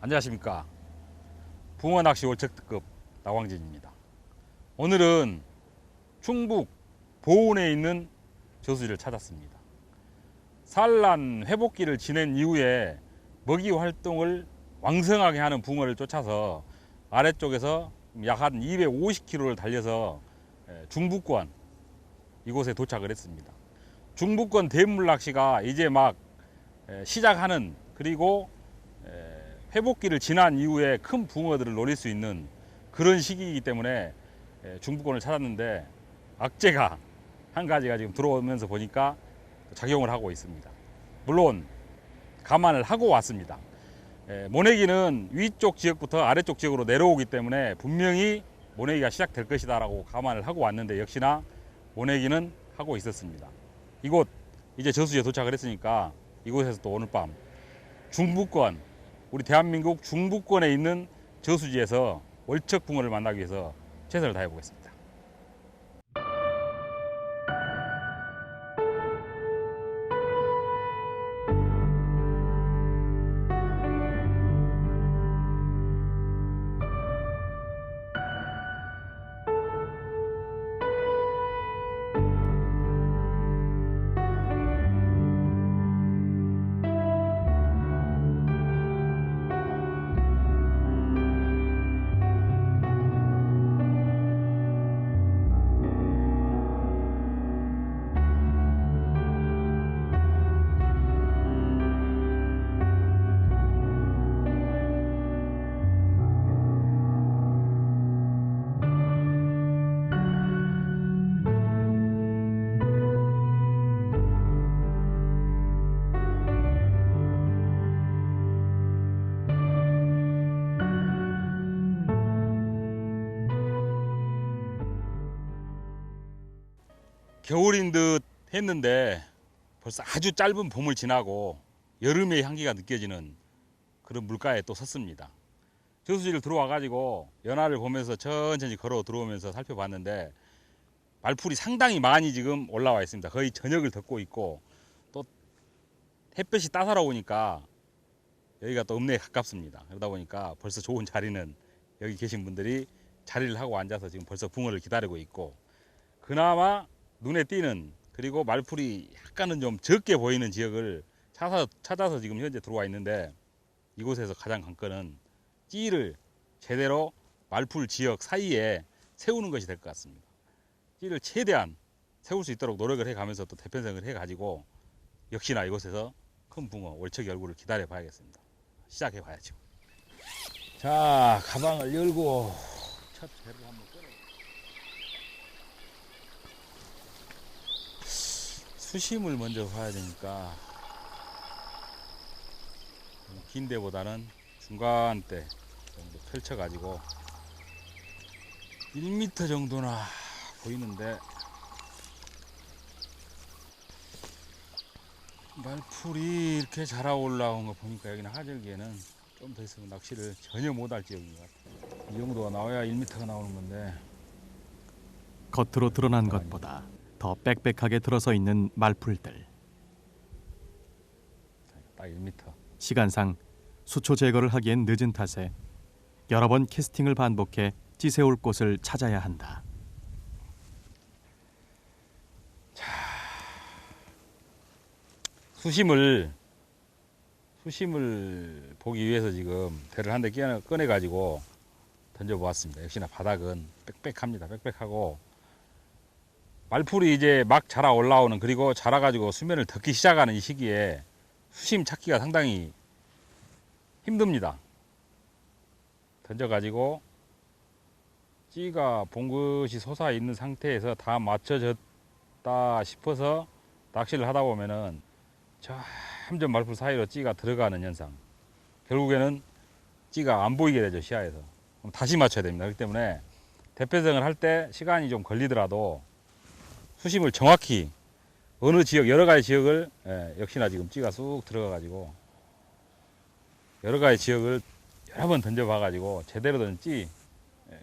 안녕하십니까. 붕어낚시 월척특급 나광진입니다. 오늘은 충북 보은에 있는 저수지를 찾았습니다. 산란 회복기를 지낸 이후에 먹이 활동을 왕성하게 하는 붕어를 쫓아서 아래쪽에서 약 한 250km를 달려서 중부권 이곳에 도착을 했습니다. 중부권 대물 낚시가 이제 막 시작하는, 그리고 회복기를 지난 이후에 큰 붕어들을 노릴 수 있는 그런 시기이기 때문에 중부권을 찾았는데, 악재가 한 가지가 지금 들어오면서 보니까 작용을 하고 있습니다. 물론 감안을 하고 왔습니다. 모내기는 위쪽 지역부터 아래쪽 지역으로 내려오기 때문에 분명히 모내기가 시작될 것이다 라고 감안을 하고 왔는데, 역시나 모내기는 하고 있었습니다. 이곳 이제 저수지에 도착을 했으니까 이곳에서 또 오늘 밤 중부권, 우리 대한민국 중부권에 있는 저수지에서 월척붕어를 만나기 위해서 최선을 다해 보겠습니다. 겨울인 듯 했는데 벌써 아주 짧은 봄을 지나고 여름의 향기가 느껴지는 그런 물가에 또 섰습니다. 저수지를 들어와 가지고 연화를 보면서 천천히 걸어 들어오면서 살펴봤는데, 말풀이 상당히 많이 지금 올라와 있습니다. 거의 저녁을 덮고 있고, 또 햇볕이 따사로우니까 여기가 또 읍내에 가깝습니다. 그러다 보니까 벌써 좋은 자리는 여기 계신 분들이 자리를 하고 앉아서 지금 벌써 붕어를 기다리고 있고, 그나마 눈에 띄는, 그리고 말풀이 약간은 좀 적게 보이는 지역을 찾아서 지금 현재 들어와 있는데, 이곳에서 가장 관건은 찌를 제대로 말풀 지역 사이에 세우는 것이 될 것 같습니다. 찌를 최대한 세울 수 있도록 노력을 해가면서 또 대편성을 해가지고 역시나 이곳에서 큰 붕어 월척이 얼굴을 기다려 봐야겠습니다. 시작해 봐야죠. 자, 가방을 열고 첫 배를 한번 꺼내. 수심을 먼저 봐야 되니까 긴 데보다는 중간대 정도 펼쳐가지고 1m 정도나 보이는데, 말풀이 이렇게 자라 올라온 거 보니까 여기는 하절기에는 좀 더 있으면 낚시를 전혀 못할 지역인 것 같아요. 이 정도가 나와야 1m가 나오는 건데, 겉으로 드러난 것보다 더 빽빽하게 들어서 있는 말풀들. 딱 1m. 시간상 수초 제거를 하기엔 늦은 탓에 여러 번 캐스팅을 반복해 찌세울 곳을 찾아야 한다. 수심을 보기 위해서 지금 배를 한 대 꺼내 가지고 던져 보았습니다. 역시나 바닥은 빽빽합니다. 빽빽하고 말풀이 이제 막 자라 올라오는, 그리고 자라 가지고 수면을 덮기 시작하는 이 시기에 수심 찾기가 상당히 힘듭니다. 던져 가지고 찌가 봉긋이 솟아 있는 상태에서 다 맞춰졌다 싶어서 낚시를 하다 보면은 점점 말풀 사이로 찌가 들어가는 현상, 결국에는 찌가 안 보이게 되죠, 시야에서. 그럼 다시 맞춰야 됩니다. 그렇기 때문에 대패성을 할 때 시간이 좀 걸리더라도 수심을 정확히 어느 지역, 여러 가지 지역을 역시나 지금 찌가 쑥 들어가 가지고 여러 가지 지역을 여러 번 던져 봐 가지고 제대로 된 찌,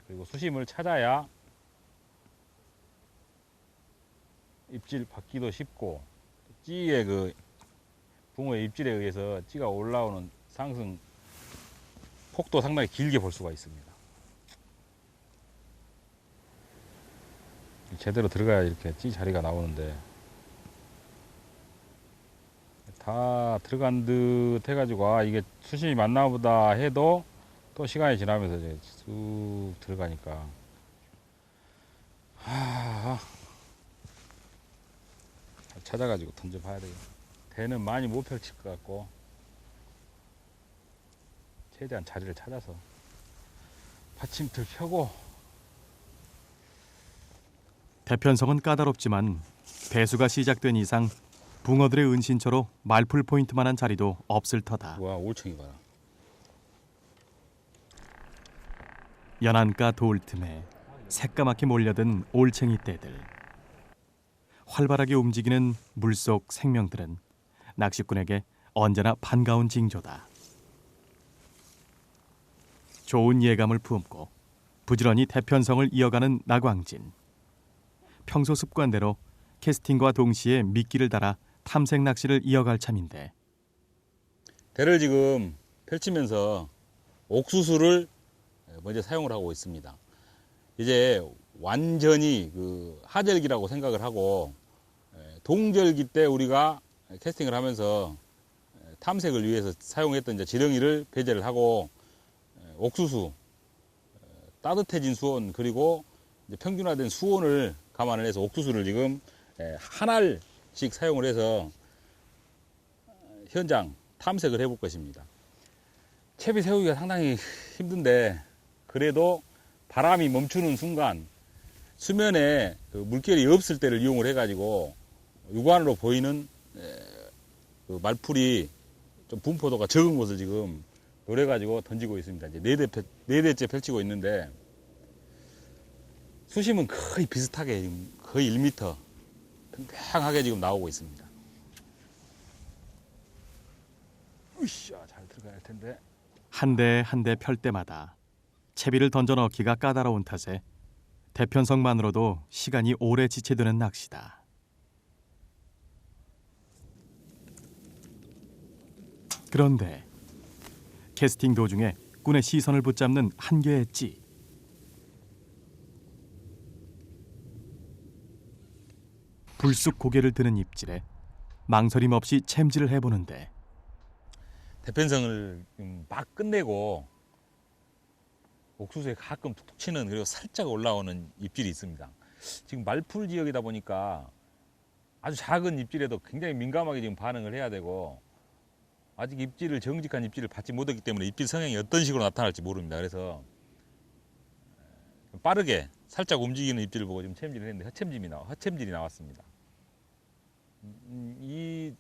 그리고 수심을 찾아야 입질 받기도 쉽고, 찌의 붕어의 입질에 의해서 찌가 올라오는 상승 폭도 상당히 길게 볼 수가 있습니다. 제대로 들어가야 이렇게 찌 자리가 나오는데 다 들어간 듯 해가지고 아 이게 수심이 맞나 보다 해도 또 시간이 지나면서 이제 쑥 들어가니까 찾아가지고 던져봐야 되겠다. 대는 많이 못 펼칠 것 같고 최대한 자리를 찾아서 받침틀 펴고. 대편성은 까다롭지만 배수가 시작된 이상 붕어들의 은신처로 말풀 포인트만한 자리도 없을 터다. 와 올챙이 봐라. 연안가 돌 틈에 새까맣게 몰려든 올챙이 떼들. 활발하게 움직이는 물속 생명들은 낚시꾼에게 언제나 반가운 징조다. 좋은 예감을 품고 부지런히 대편성을 이어가는 나광진. 평소 습관대로 캐스팅과 동시에 미끼를 달아 탐색 낚시를 이어갈 참인데 대를 지금 펼치면서 옥수수를 먼저 사용을 하고 있습니다. 이제 완전히 그 하절기라고 생각을 하고 동절기 때 우리가 캐스팅을 하면서 탐색을 위해서 사용했던 이제 지렁이를 배제를 하고 옥수수, 따뜻해진 수온 그리고 이제 평균화된 수온을 감안을 해서 옥수수를 지금 한 알씩 사용을 해서 현장 탐색을 해볼 것입니다. 채비 세우기가 상당히 힘든데 그래도 바람이 멈추는 순간 수면에 그 물결이 없을 때를 이용을 해가지고 육안으로 보이는 그 말풀이 좀 분포도가 적은 곳을 지금 노려가지고 던지고 있습니다. 이제 네 대째 펼치고 있는데 수심은 거의 비슷하게 지금 거의 1m 평평하게 지금 나오고 있습니다. 으쌰 잘 들어가야 할 텐데. 한 대 한 대 펼 때마다 채비를 던져 넣기가 까다로운 탓에 대편성만으로도 시간이 오래 지체되는 낚시다. 그런데 캐스팅 도중에 꾼의 시선을 붙잡는 한 개의 찌. 불쑥 고개를 드는 입질에 망설임 없이 챔질을 해보는데 대편성을 막 끝내고 옥수수에 가끔 툭툭 치는 그리고 살짝 올라오는 입질이 있습니다. 지금 말풀 지역이다 보니까 아주 작은 입질에도 굉장히 민감하게 지금 반응을 해야 되고 아직 입질을 정직한 입질을 받지 못했기 때문에 입질 성향이 어떤 식으로 나타날지 모릅니다. 그래서 빠르게 살짝 움직이는 입질을 보고 지금 챔질을 했는데 허챔질이 나왔습니다. 이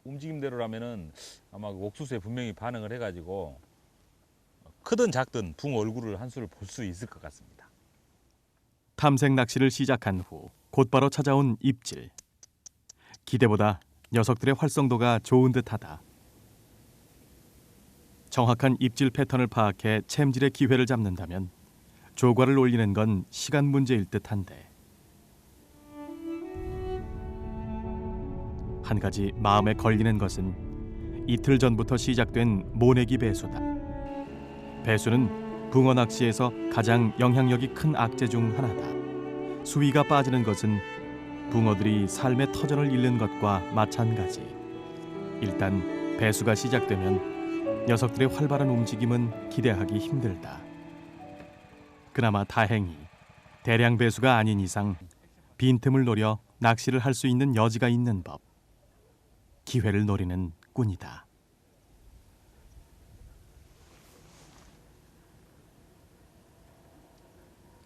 움직임대로라면은 아마 그 옥수수에 분명히 반응을 해가지고 크든 작든 붕 얼굴을 한 수를 볼 수 있을 것 같습니다. 탐색 낚시를 시작한 후 곧바로 찾아온 입질. 기대보다 녀석들의 활성도가 좋은 듯하다. 정확한 입질 패턴을 파악해 챔질의 기회를 잡는다면 조과를 올리는 건 시간 문제일 듯한데 한 가지 마음에 걸리는 것은 이틀 전부터 시작된 모내기 배수다. 배수는 붕어 낚시에서 가장 영향력이 큰 악재 중 하나다. 수위가 빠지는 것은 붕어들이 삶의 터전을 잃는 것과 마찬가지. 일단 배수가 시작되면 녀석들의 활발한 움직임은 기대하기 힘들다. 그나마 다행히 대량 배수가 아닌 이상 빈틈을 노려 낚시를 할 수 있는 여지가 있는 법. 기회를 노리는 꾼이다.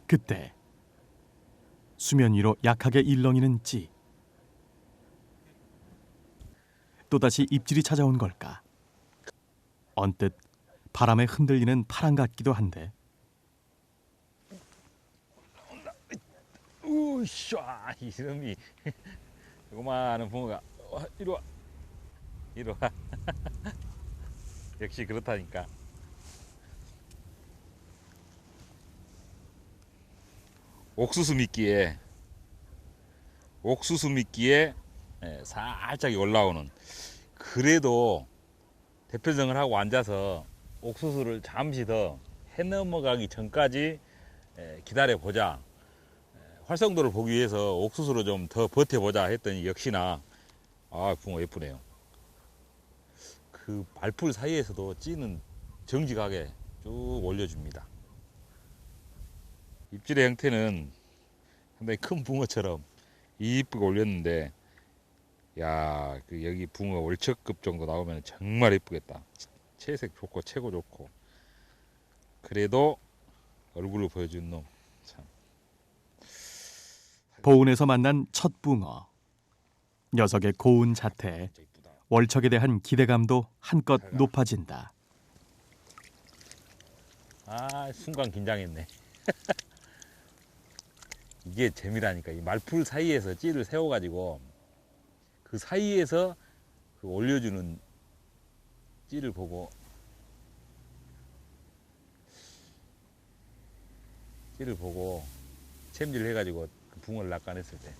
그때 수면 위로 약하게 일렁이는 찌. 또다시 입질이 찾아온 걸까? 언뜻 바람에 흔들리는 파랑 같기도 한데 우샤 이놈이 요만한 붕어가 이리 와 이리 와 역시 그렇다니까. 옥수수 미끼에 살짝 올라오는 그래도 대편성을 하고 앉아서 옥수수를 잠시 더 해 넘어가기 전까지 기다려 보자. 활성도를 보기 위해서 옥수수로 좀 더 버텨보자 했더니 역시나 붕어 예쁘네요. 그 말풀 사이에서도 찌는 정직하게 쭉 올려줍니다. 입질의 형태는 상당히 큰 붕어처럼 이쁘게 올렸는데, 야, 여기 붕어 월척급 정도 나오면 정말 이쁘겠다. 채색 좋고 최고 좋고. 그래도 얼굴로 보여준 놈 참. 보은에서 만난 첫 붕어. 녀석의 고운 자태에 진짜 이쁘다. 월척에 대한 기대감도 한껏 높아진다. 순간 긴장했네. 이게 재미라니까. 이 말풀 사이에서 찌를 세워가지고 그 사이에서 그 올려주는 찌를 보고 챔질을 해가지고 그 붕어를 낚아냈을 때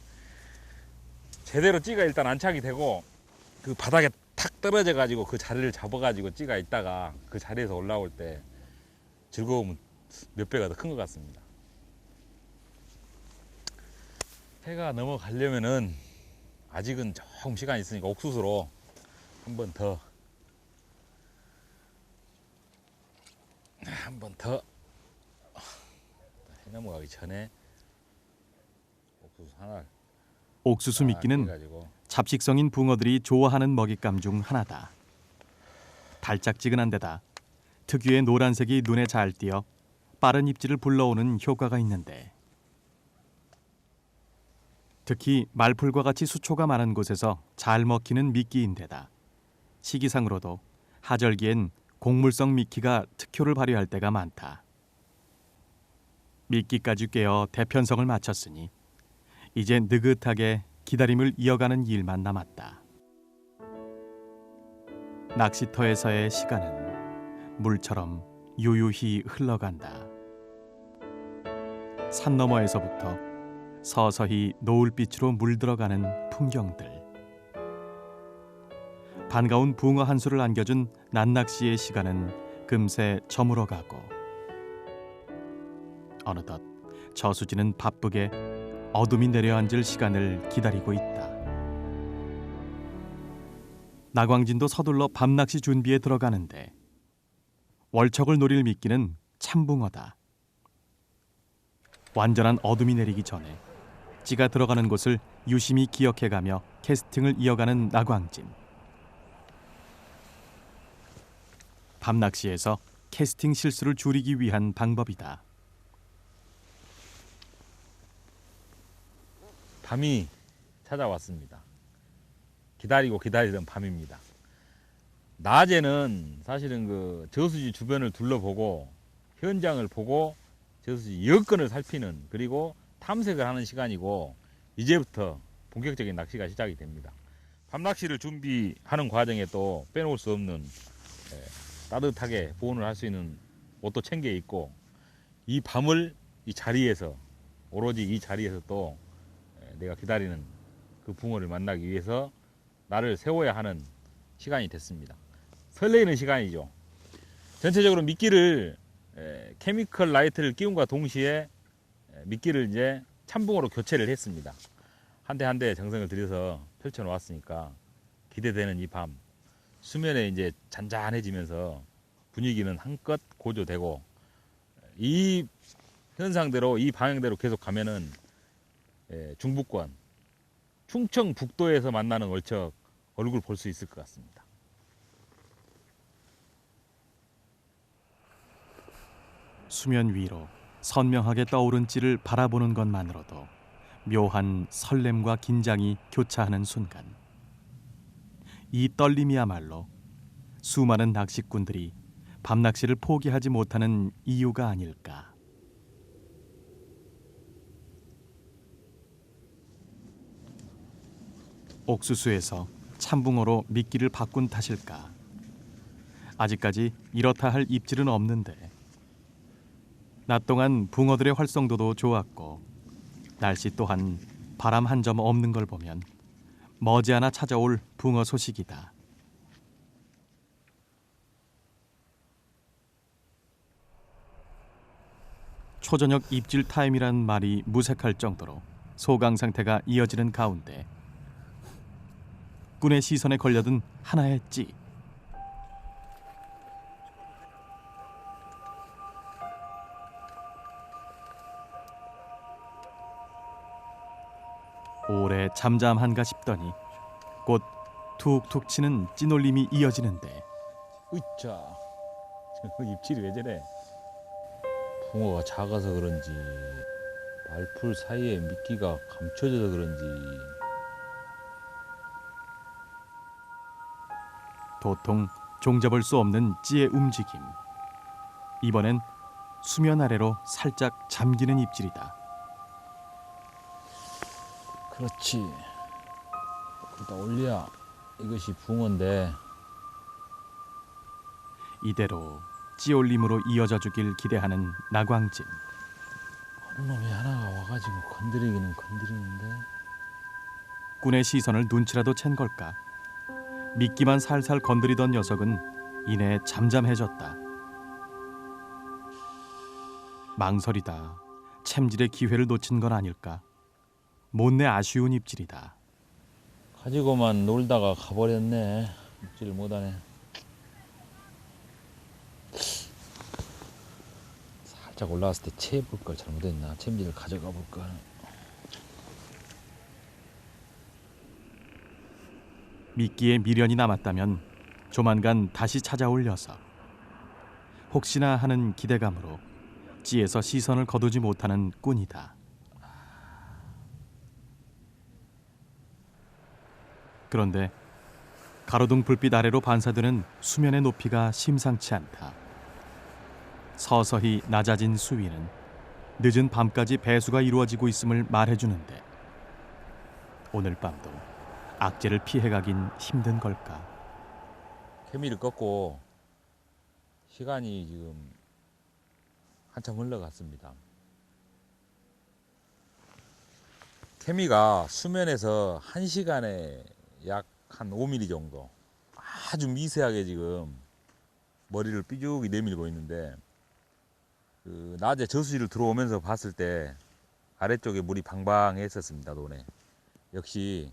제대로 찌가 일단 안착이 되고 그 바닥에 탁 떨어져 가지고 그 자리를 잡아 가지고 찌가 있다가 그 자리에서 올라올 때 즐거움은 몇 배가 더 큰 것 같습니다. 해가 넘어가려면은 아직은 조금 시간이 있으니까 옥수수로 한 번 더 해 넘어가기 전에 옥수수 하나 옥수수 미끼는 해가지고 잡식성인 붕어들이 좋아하는 먹잇감 중 하나다. 달짝지근한 데다 특유의 노란색이 눈에 잘 띄어 빠른 입질을 불러오는 효과가 있는데, 특히 말풀과 같이 수초가 많은 곳에서 잘 먹히는 미끼인데다 시기상으로도 하절기엔 곡물성 미끼가 특효를 발휘할 때가 많다. 미끼까지 꿰어 대편성을 마쳤으니 이제 느긋하게 기다림을 이어가는 일만 남았다. 낚시터에서의 시간은 물처럼 유유히 흘러간다. 산 너머에서부터 서서히 노을빛으로 물들어가는 풍경들. 반가운 붕어 한 수를 안겨준 낱낚시의 시간은 금세 저물어가고, 어느덧 저수지는 바쁘게 어둠이 내려앉을 시간을 기다리고 있다. 나광진도 서둘러 밤낚시 준비에 들어가는데 월척을 노릴 미끼는 참붕어다. 완전한 어둠이 내리기 전에 찌가 들어가는 곳을 유심히 기억해가며 캐스팅을 이어가는 나광진. 밤낚시에서 캐스팅 실수를 줄이기 위한 방법이다. 밤이 찾아왔습니다. 기다리던 밤입니다. 낮에는 사실은 그 저수지 주변을 둘러보고 현장을 보고 저수지 여건을 살피는, 그리고 탐색을 하는 시간이고, 이제부터 본격적인 낚시가 시작이 됩니다. 밤낚시를 준비하는 과정에 또 빼놓을 수 없는 따뜻하게 보온을 할 수 있는 옷도 챙겨 입고, 이 밤을 오로지 이 자리에서 또 내가 기다리는 그 붕어를 만나기 위해서 나를 세워야 하는 시간이 됐습니다. 설레이는 시간이죠. 전체적으로 미끼를 케미컬 라이트를 끼움과 동시에 미끼를 이제 참붕어로 교체를 했습니다. 한 대 한 대 정성을 들여서 펼쳐 놓았으니까 기대되는 이 밤, 수면에 이제 잔잔해지면서 분위기는 한껏 고조되고, 이 현상대로, 이 방향대로 계속 가면은 중부권 충청 북도에서 만나는 월척 얼굴 볼 수 있을 것 같습니다. 수면 위로 선명하게 떠오른 찌를 바라보는 것만으로도 묘한 설렘과 긴장이 교차하는 순간, 이 떨림이야말로 수많은 낚시꾼들이 밤낚시를 포기하지 못하는 이유가 아닐까. 옥수수에서 참붕어로 미끼를 바꾼 탓일까. 아직까지 이렇다 할 입질은 없는데, 낮 동안 붕어들의 활성도도 좋았고 날씨 또한 바람 한 점 없는 걸 보면 머지않아 찾아올 붕어 소식이다. 초저녁 입질 타임이란 말이 무색할 정도로 소강 상태가 이어지는 가운데 꾼의 시선에 걸려든 하나의 찌. 오래 잠잠한가 싶더니 곧 툭툭 치는 찌놀림이 이어지는데 으쌰. 입질이 왜 저래? 붕어가 작아서 그런지 말풀 사이에 미끼가 감춰져서 그런지 도통 종잡을 수 없는 찌의 움직임. 이번엔 수면 아래로 살짝 잠기는 입질이다. 그렇지. 일단 올려. 이것이 붕어인데 이대로 찌올림으로 이어져 주길 기대하는 나광진. 어느 놈이 하나가 와가지고 건드리기는 건드리는데 꾼의 시선을 눈치라도 챈 걸까. 미끼만 살살 건드리던 녀석은 이내 잠잠해졌다. 망설이다 챔질의 기회를 놓친 건 아닐까. 못내 아쉬운 입질이다. 가지고만 놀다가 가버렸네. 입질을 못하네. 살짝 올라왔을 때 채볼 걸 잘못했나. 챔질을 가져가 볼 걸. 미끼에 미련이 남았다면 조만간 다시 찾아올 녀석. 혹시나 하는 기대감으로 찌에서 시선을 거두지 못하는 꾼이다. 그런데 가로등 불빛 아래로 반사되는 수면의 높이가 심상치 않다. 서서히 낮아진 수위는 늦은 밤까지 배수가 이루어지고 있음을 말해주는데 오늘 밤도 악재를 피해가긴 힘든 걸까. 케미를 꺾고 시간이 지금 한참 흘러갔습니다. 케미가 수면에서 1시간에 약 한 5mm 정도 아주 미세하게 지금 머리를 삐죽이 내밀고 있는데 그 낮에 저수지를 들어오면서 봤을 때 아래쪽에 물이 방방했었습니다. 논에. 역시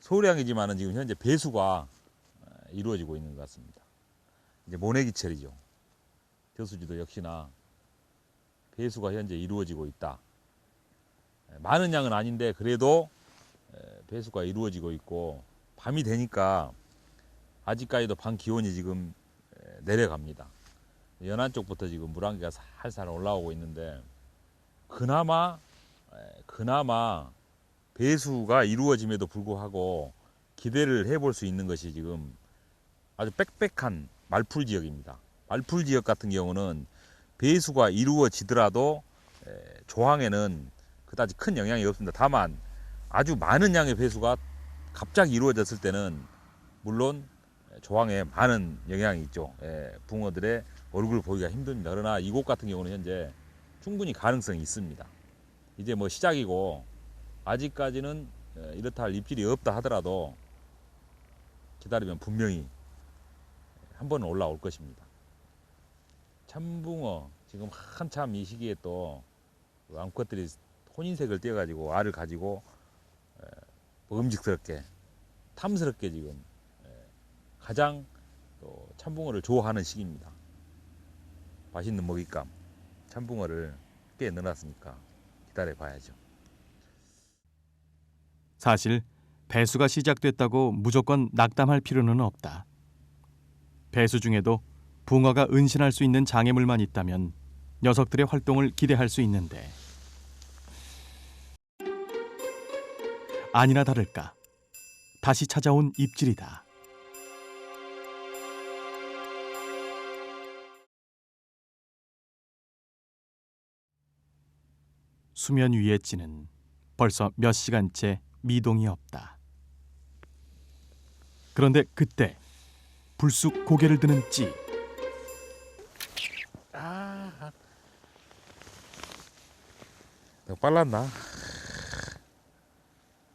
소량이지만은 지금 현재 배수가 이루어지고 있는 것 같습니다. 이제 모내기철이죠. 저수지도 역시나 배수가 현재 이루어지고 있다. 많은 양은 아닌데 그래도 배수가 이루어지고 있고 밤이 되니까 아직까지도 밤 기온이 지금 내려갑니다. 연안 쪽부터 지금 물안개가 살살 올라오고 있는데 그나마 배수가 이루어짐에도 불구하고 기대를 해볼 수 있는 것이 지금 아주 빽빽한 말풀 지역입니다. 말풀 지역 같은 경우는 배수가 이루어지더라도 조항에는 그다지 큰 영향이 없습니다. 다만 아주 많은 양의 배수가 갑자기 이루어졌을 때는 물론 조항에 많은 영향이 있죠. 붕어들의 얼굴을 보기가 힘듭니다. 그러나 이곳 같은 경우는 현재 충분히 가능성이 있습니다. 이제 뭐 시작이고 아직까지는 이렇다 할 입질이 없다 하더라도 기다리면 분명히 한 번은 올라올 것입니다. 참붕어 지금 한참 이 시기에 또 암컷들이 혼인색을 띄어가지고 알을 가지고 먹음직스럽게 탐스럽게 지금 가장 또 참붕어를 좋아하는 시기입니다. 맛있는 먹잇감 참붕어를 꽤 넣어놨으니까 기다려 봐야죠. 사실 배수가 시작됐다고 무조건 낙담할 필요는 없다. 배수 중에도 붕어가 은신할 수 있는 장애물만 있다면 녀석들의 활동을 기대할 수 있는데 아니나 다를까 다시 찾아온 입질이다. 수면 위의 찌는 벌써 몇 시간째 미동이 없다. 그런데 그때 불쑥 고개를 드는 찌. 너무 빨랐나?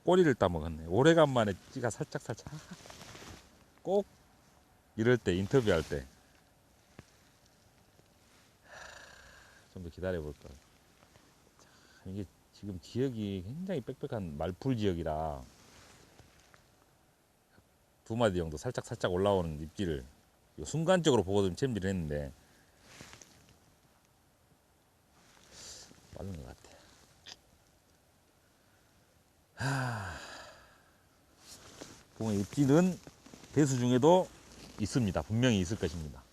꼬리를 따먹었네. 오래간만에 찌가 살짝 꼭 이럴 때 인터뷰할 때 좀 더 기다려 볼걸. 이게 지금 지역이 굉장히 빽빽한 말풀 지역이라 두 마디 정도 살짝 올라오는 입질을 순간적으로 보고도 챔질을 했는데 빠른 것 같아. 붕어 입질은 배수 중에도 있습니다. 분명히 있을 것입니다.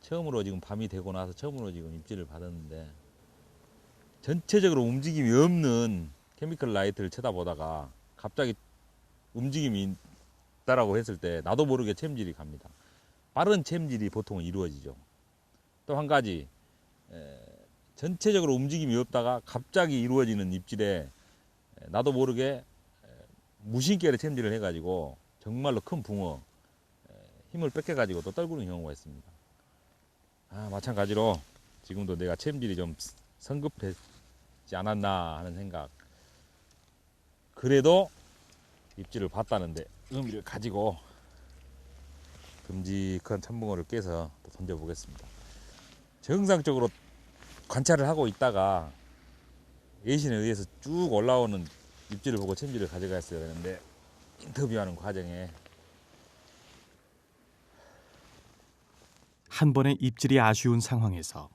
처음으로 지금 밤이 되고 나서 처음으로 지금 입질을 받았는데 전체적으로 움직임이 없는 케미컬 라이트를 쳐다보다가 갑자기 움직임이 있다라고 했을 때 나도 모르게 챔질이 갑니다. 빠른 챔질이 보통은 이루어지죠. 또 한 가지 전체적으로 움직임이 없다가 갑자기 이루어지는 입질에 나도 모르게 무심결에 챔질을 해가지고 정말로 큰 붕어 힘을 뺏겨가지고 또 떨구는 경우가 있습니다. 마찬가지로 지금도 내가 챔질이 좀 성급했지 않았나 하는 생각. 그래도 입질을 봤다는데 의미를 가지고 듬직한 참붕어를 깨서 또 던져보겠습니다. 정상적으로 관찰을 하고 있다가 예신에 의해서 쭉 올라오는 입질을 보고 챔질을 가져갔어야 되는데 인터뷰하는 과정에 한 번의 입질이 아쉬운 상황에서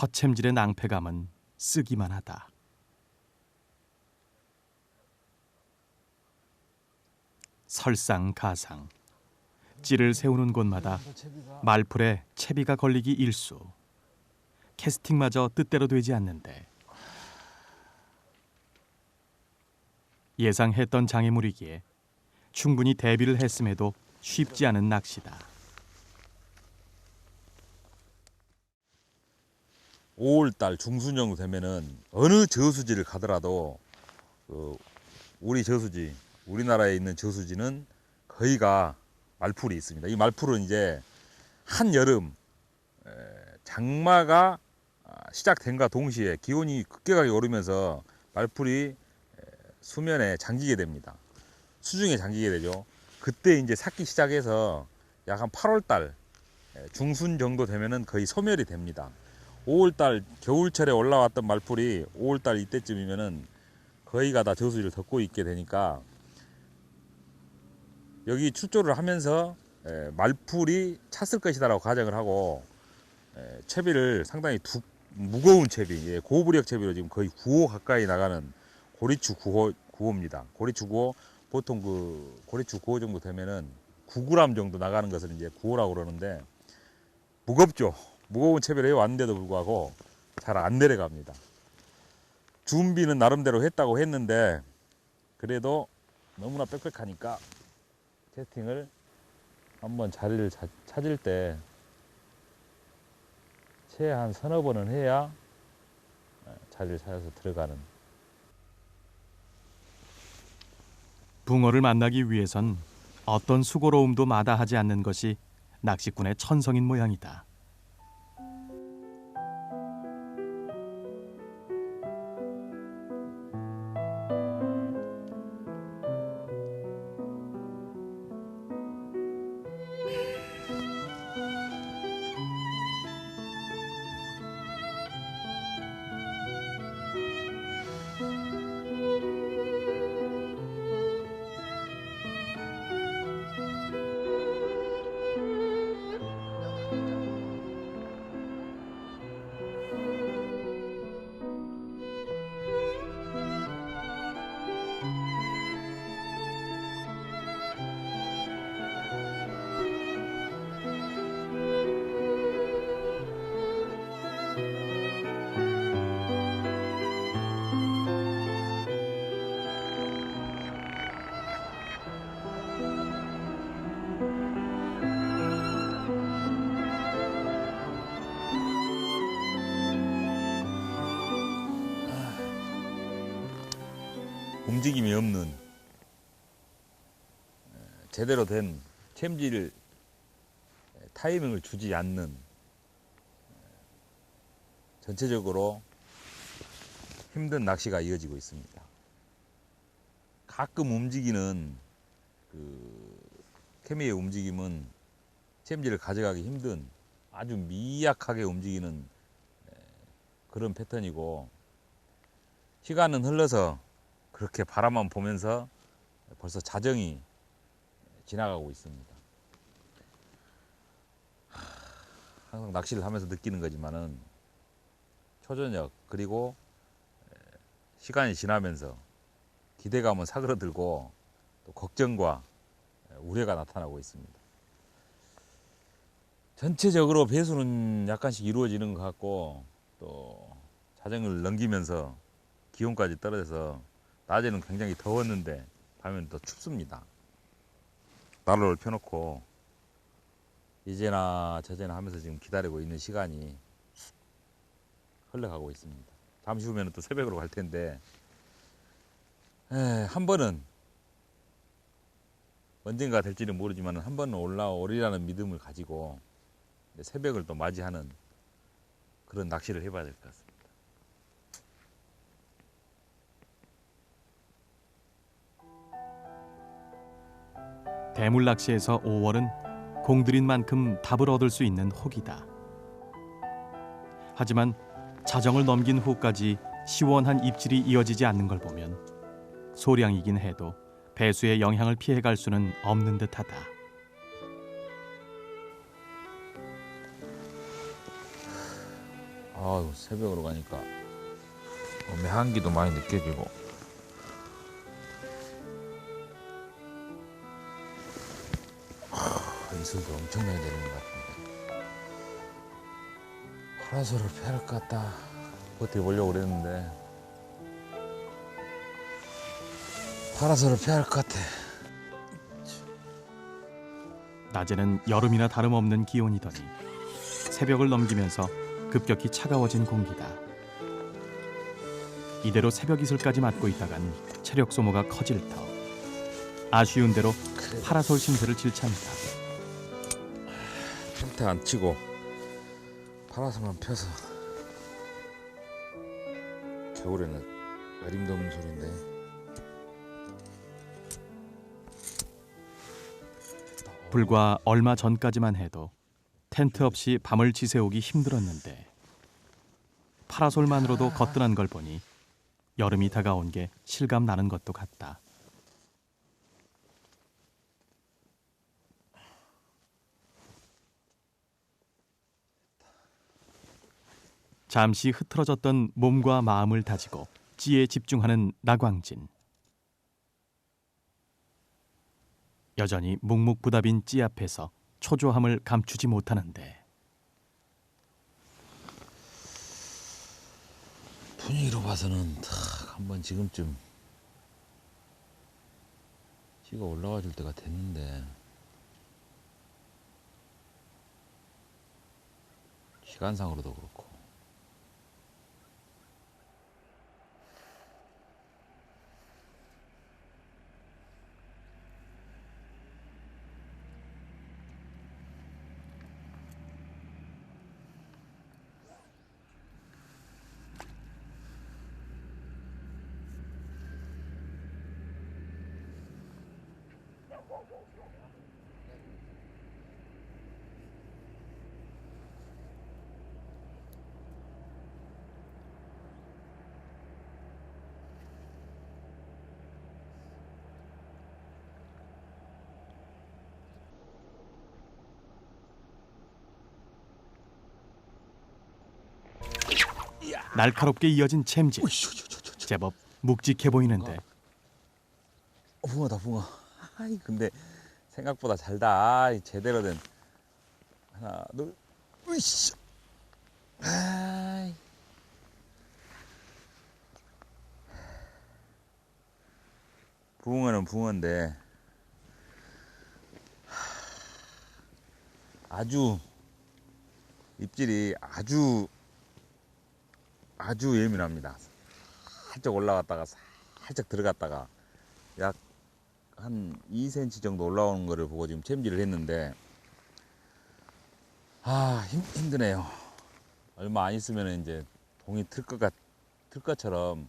헛챔질의 낭패감은 쓰기만 하다. 설상가상, 찌를 세우는 곳마다 말풀에 채비가 걸리기 일수. 캐스팅마저 뜻대로 되지 않는데 예상했던 장애물이기에 충분히 대비를 했음에도 쉽지 않은 낚시다. 5월달 중순 정도 되면은 어느 저수지를 가더라도 우리 저수지, 우리나라에 있는 저수지는 거의가 말풀이 있습니다. 이 말풀은 이제 한여름 장마가 시작된과 동시에 기온이 급격하게 오르면서 말풀이 수면에 잠기게 됩니다. 수중에 잠기게 되죠. 그때 이제 삭기 시작해서 약 한 8월달 중순 정도 되면은 거의 소멸이 됩니다. 5월달 겨울철에 올라왔던 말풀이 5월달 이때쯤이면은 거의가 다 저수지를 덮고 있게 되니까 여기 출조를 하면서 말풀이 찼을 것이다라고 가정을 하고 채비를 상당히 무거운 채비, 고부력 채비로 지금 거의 9호 가까이 나가는 고리추 9호입니다. 고리추 9호 보통 그 고리추 9호 정도 되면은 9g 정도 나가는 것을 이제 9호라고 그러는데 무겁죠. 무거운 채비를 해왔는데도 불구하고 잘 안 내려갑니다. 준비는 나름대로 했다고 했는데 그래도 너무나 빽빽하니까 캐스팅을 한번 자리를 찾을 때 최한 서너 번은 해야 자리를 찾아서 들어가는. 붕어를 만나기 위해선 어떤 수고로움도 마다하지 않는 것이 낚시꾼의 천성인 모양이다. 움직임이 없는 제대로 된 챔질 타이밍을 주지 않는 전체적으로 힘든 낚시가 이어지고 있습니다. 가끔 움직이는 그 케미의 움직임은 챔질을 가져가기 힘든 아주 미약하게 움직이는 그런 패턴이고, 시간은 흘러서 그렇게 바라만 보면서 벌써 자정이 지나가고 있습니다. 항상 낚시를 하면서 느끼는 거지만은 초저녁 그리고 시간이 지나면서 기대감은 사그러들고 또 걱정과 우려가 나타나고 있습니다. 전체적으로 배수는 약간씩 이루어지는 것 같고, 또 자정을 넘기면서 기온까지 떨어져서 낮에는 굉장히 더웠는데 밤에는 더 춥습니다. 난로를 펴놓고 이제나 저제나 하면서 지금 기다리고 있는 시간이 흘러가고 있습니다. 잠시 후면 또 새벽으로 갈 텐데, 한 번은 언젠가 될지는 모르지만 한 번은 올라오리라는 믿음을 가지고 새벽을 또 맞이하는 그런 낚시를 해봐야 될 것 같습니다. 대물 낚시에서 5월은 공들인 만큼 답을 얻을 수 있는 혹이다. 하지만 자정을 넘긴 후까지 시원한 입질이 이어지지 않는 걸 보면 소량이긴 해도 배수의 영향을 피해갈 수는 없는 듯하다. 아유, 새벽으로 가니까 매한기도 많이 느껴지고, 이슬도 엄청나게 내리는 것 같은데, 파라솔을 펴야 할 것 같다. 버텨보려고 그랬는데 파라솔을 펴야 할 것 같아. 낮에는 여름이나 다름없는 기온이더니 새벽을 넘기면서 급격히 차가워진 공기다. 이대로 새벽 이슬까지 맞고 있다간 체력 소모가 커질 터 아쉬운 대로 파라솔 신세를 질찬다. 텐트 안 치고 파라솔만 펴서, 겨울에는 어림도 없는 소리인데. 불과 얼마 전까지만 해도 텐트 없이 밤을 지새우기 힘들었는데 파라솔만으로도 거뜬한 걸 보니 여름이 다가온 게 실감 나는 것도 같다. 잠시 흐트러졌던 몸과 마음을 다지고 찌에 집중하는 나광진. 여전히 묵묵부답인 찌 앞에서 초조함을 감추지 못하는데 분위기로 봐서는 딱 한번 지금쯤 찌가 올라와 줄 때가 됐는데, 시간상으로도 그렇고 날카롭게 이어진 챔질. 제법 묵직해 보이는데 붕어다, 붕어. 아이, 근데 생각보다 잘다. 아이, 제대로 된. 하나, 둘, 으이씨. 아이. 붕어는 붕어인데 아주 입질이 아주 예민합니다. 살짝 올라갔다가 살짝 들어갔다가 약 한 2cm 정도 올라오는 거를 보고 지금 챔질을 했는데, 힘드네요. 얼마 안 있으면 이제 동이 틀 것처럼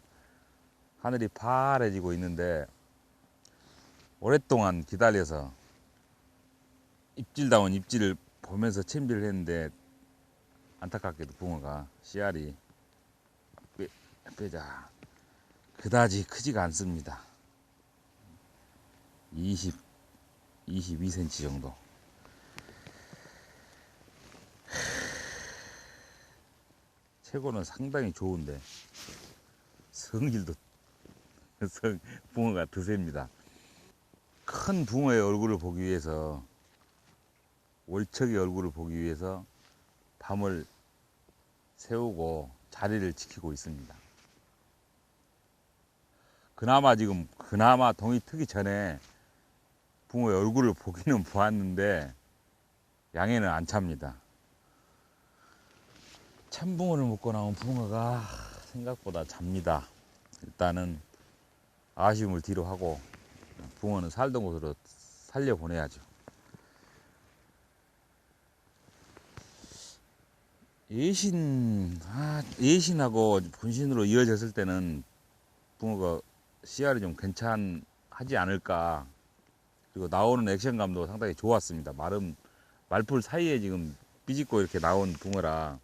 하늘이 파래지고 있는데, 오랫동안 기다려서 입질다운 입질을 보면서 챔질을 했는데 안타깝게도 붕어가 씨알이 빼자 그다지 크지가 않습니다. 22cm 정도. 채고는 상당히 좋은데 성질도 붕어가 드셉니다. 큰 붕어의 얼굴을 보기 위해서, 월척의 얼굴을 보기 위해서 밤을 새우고 자리를 지키고 있습니다. 그나마 동이 트기 전에 붕어의 얼굴을 보기는 보았는데 양에는 안 찹니다. 참붕어를 먹고 나온 붕어가 생각보다 잡니다. 일단은 아쉬움을 뒤로 하고 붕어는 살던 곳으로 살려보내야죠. 예신하고 분신으로 이어졌을 때는 붕어가 씨알이 좀 괜찮하지 않을까. 그리고 나오는 액션감도 상당히 좋았습니다. 말풀 사이에 지금 삐집고 이렇게 나온 붕어라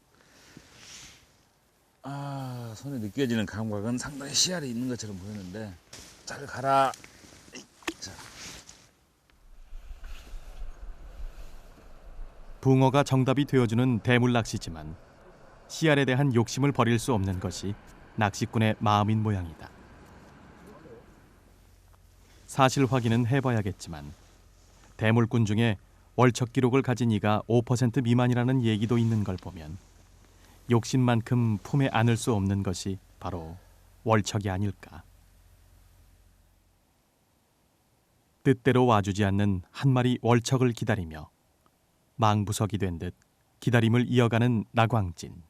손에 느껴지는 감각은 상당히 씨알이 있는 것처럼 보이는데, 잘 가라. 자. 붕어가 정답이 되어주는 대물 낚시지만 씨알에 대한 욕심을 버릴 수 없는 것이 낚시꾼의 마음인 모양이다. 사실 확인은 해봐야겠지만 대물꾼 중에 월척 기록을 가진 이가 5% 미만이라는 얘기도 있는 걸 보면 욕심만큼 품에 안을 수 없는 것이 바로 월척이 아닐까. 뜻대로 와주지 않는 한 마리 월척을 기다리며 망부석이 된 듯 기다림을 이어가는 나광진.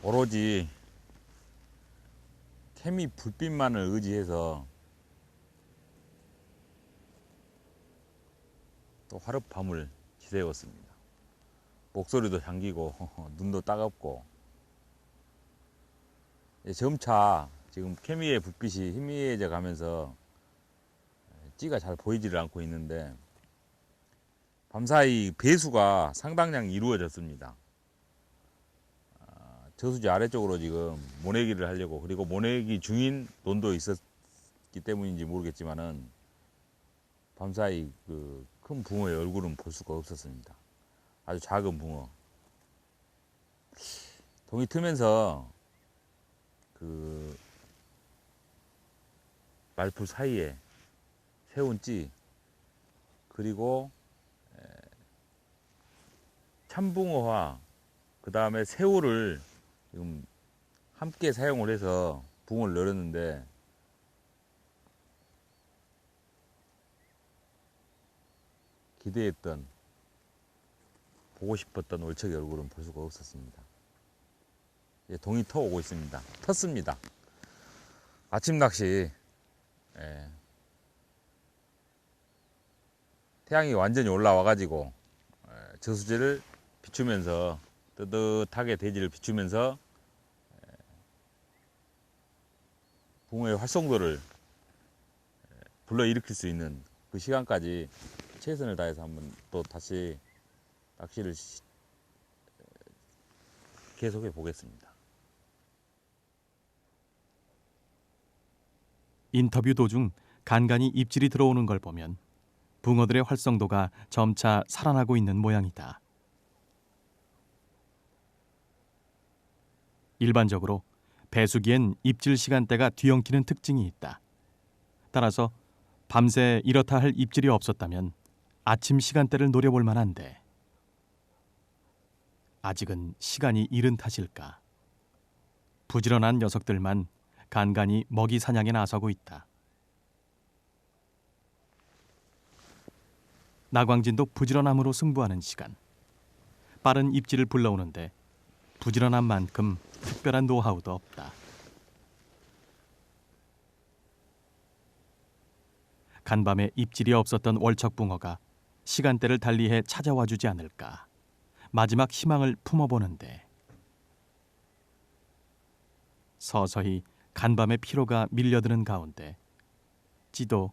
오로지 케미 불빛만을 의지해서 또 하룻밤을 지새웠습니다. 목소리도 잠기고 눈도 따갑고, 점차 지금 케미의 불빛이 희미해져 가면서 찌가 잘 보이지를 않고 있는데, 밤사이 배수가 상당량 이루어졌습니다. 저수지 아래쪽으로 지금 모내기를 하려고, 그리고 모내기 중인 논도 있었기 때문인지 모르겠지만은 밤사이 그 큰 붕어의 얼굴은 볼 수가 없었습니다. 아주 작은 붕어. 동이 트면서 그 말풀 사이에 세운 찌, 그리고 참붕어와 그 다음에 새우를 지금 함께 사용을 해서 붕어를 늘었는데, 기대했던, 보고 싶었던 월척의 얼굴은 볼 수가 없었습니다. 동이 터오고 있습니다. 텄습니다. 아침 낚시, 태양이 완전히 올라와 가지고 저수지를 비추면서, 뜨뜻하게 대지를 비추면서 붕어의 활성도를 불러일으킬 수 있는 그 시간까지 최선을 다해서 한번 또 다시 낚시를 계속해 보겠습니다. 인터뷰 도중 간간히 입질이 들어오는 걸 보면 붕어들의 활성도가 점차 살아나고 있는 모양이다. 일반적으로 배수기엔 입질 시간대가 뒤엉키는 특징이 있다. 따라서 밤새 이렇다 할 입질이 없었다면 아침 시간대를 노려볼 만한데 아직은 시간이 이른 탓일까. 부지런한 녀석들만 간간히 먹이 사냥에 나서고 있다. 나광진도 부지런함으로 승부하는 시간. 빠른 입질을 불러오는데 부지런한 만큼 특별한 노하우도 없다. 간밤에 입질이 없었던 월척붕어가 시간대를 달리해 찾아와 주지 않을까. 마지막 희망을 품어보는데 서서히 간밤의 피로가 밀려드는 가운데 찌도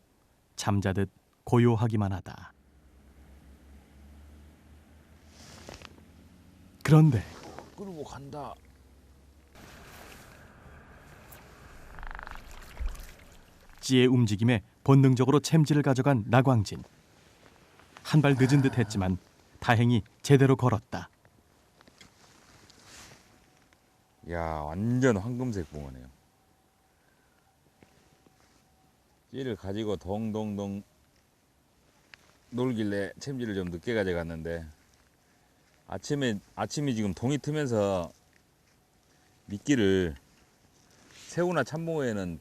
잠자듯 고요하기만 하다. 그런데 끌고 간다. 찌의 움직임에 본능적으로 챔질을 가져간 나광진. 한 발 늦은 듯 했지만 다행히 제대로 걸었다. 야, 완전 황금색 붕어네요. 찌를 가지고 동동동 놀길래 챔질을 좀 늦게 가져갔는데 아침이 지금 동이 트면서 미끼를 새우나 참붕어에는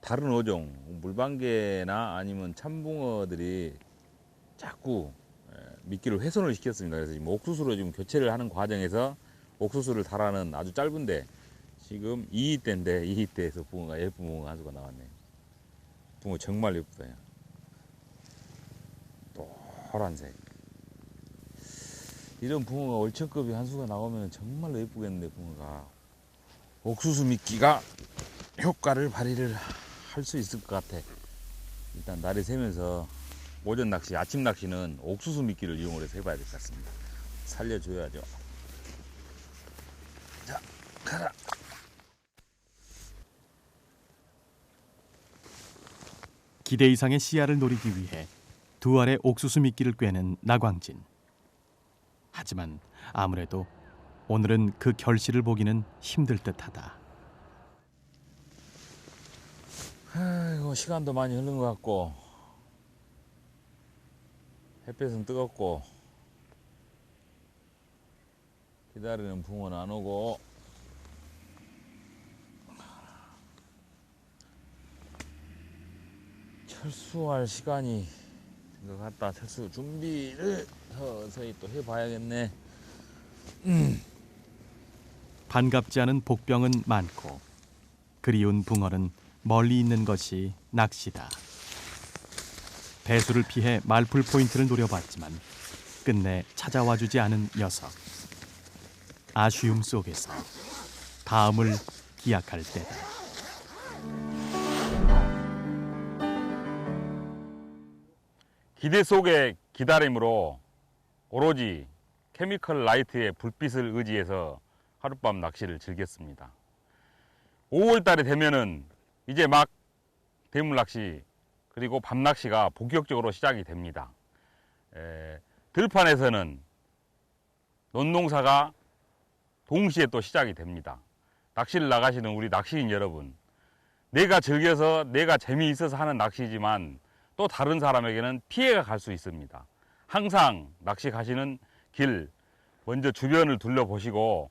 다른 어종 물방개나 아니면 참붕어들이 자꾸 미끼를 훼손을 시켰습니다. 그래서 지금 옥수수로 지금 교체를 하는 과정에서 옥수수를 달아는 아주 짧은데 지금 2희 때인데 2희 때에서 붕어가 예쁜 붕어가 한 수가 나왔네요. 붕어 정말 예쁘다. 노란색. 이런 붕어가 월척급이 한 수가 나오면 정말로 예쁘겠는데 붕어가 옥수수 미끼가 효과를 발휘를 할 수 있을 것 같아. 일단 날이 새면서 오전 낚시, 아침 낚시는 옥수수 미끼를 이용을 해서 해봐야 될 것 같습니다. 살려줘야죠. 자, 가라. 기대 이상의 씨알을 노리기 위해 두 알의 옥수수 미끼를 꿰는 나광진. 하지만 아무래도 오늘은 그 결실을 보기는 힘들 듯하다. 아이고, 시간도 많이 흐른 것 같고 햇볕은 뜨겁고 기다리는 붕어는 안 오고 철수할 시간이 된 것 같다. 철수 준비를 서서히 또 해봐야겠네. 반갑지 않은 복병은 많고 그리운 붕어는 멀리 있는 것이 낚시다. 배수를 피해 말풀 포인트를 노려봤지만 끝내 찾아와주지 않은 녀석. 아쉬움 속에서 다음을 기약할 때다. 기대 속의 기다림으로 오로지 케미컬 라이트의 불빛을 의지해서 하룻밤 낚시를 즐겼습니다. 5월 달에 되면은 이제 막 대물 낚시 그리고 밤 낚시가 본격적으로 시작이 됩니다. 들판에서는 논농사가 동시에 또 시작이 됩니다. 낚시를 나가시는 우리 낚시인 여러분, 내가 즐겨서 내가 재미있어서 하는 낚시지만 또 다른 사람에게는 피해가 갈 수 있습니다. 항상 낚시 가시는 길 먼저 주변을 둘러보시고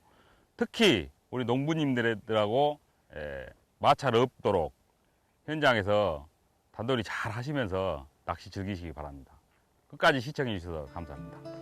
특히 우리 농부님들하고 마찰 없도록 현장에서 단돌이 잘 하시면서 낚시 즐기시기 바랍니다. 끝까지 시청해 주셔서 감사합니다.